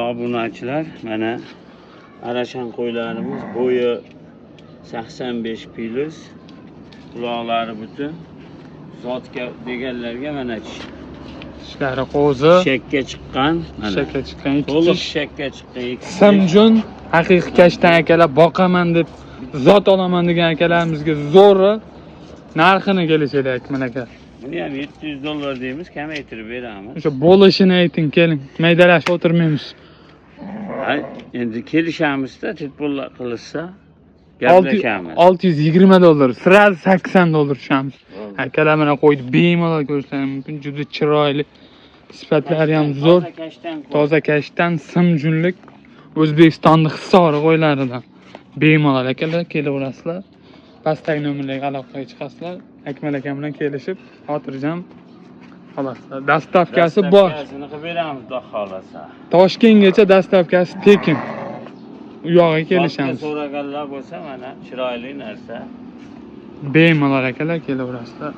obunachilar, mana arashan qo'ylarimiz bo'yi 85 plus, quloqlari butun. Zotga deganlarga mana Ishlari qo'zi. shakka chiqqan, mana. Shakka chiqqan To'liq shakka chiqqan ikki. Simjun haqiqiy kashtan akalar boqaman deb zot olaman degan akalarimizga zo'ri narxini kelishadi Akmal aka. Buni ham $700 deymiz, kamaytirib beramiz. O'sha bo'lishini ayting, keling. Maydalashib o'tirmaymiz. Hay, endi kelishamiz-da, tetbullar qilishsa gaplashamiz. $620. Sirasi $80 tushamiz. Akalar mana qo'ydi, bemalol ko'rishlari mumkin. Juda chiroyli. Sifatlari ham zo'r. Toza kashtan, simjunlik. O'zbekistonning hisori qo'ylaridan. Bemalol akalar kelaverasizlar. Pastdagi nomerlarga aloqaga chiqasizlar. Akmal aka bilan kelishib, xotirjam olasizlar. Dastavkasi bor. Dastavkasini qilib beramiz, xudo xolasa. Toshkentgacha dastavkasi tekin. U yoqqa kelishamiz. So'raganlar bo'lsa, mana chiroyli narsa. Bemalol akalar kelaverasizlar.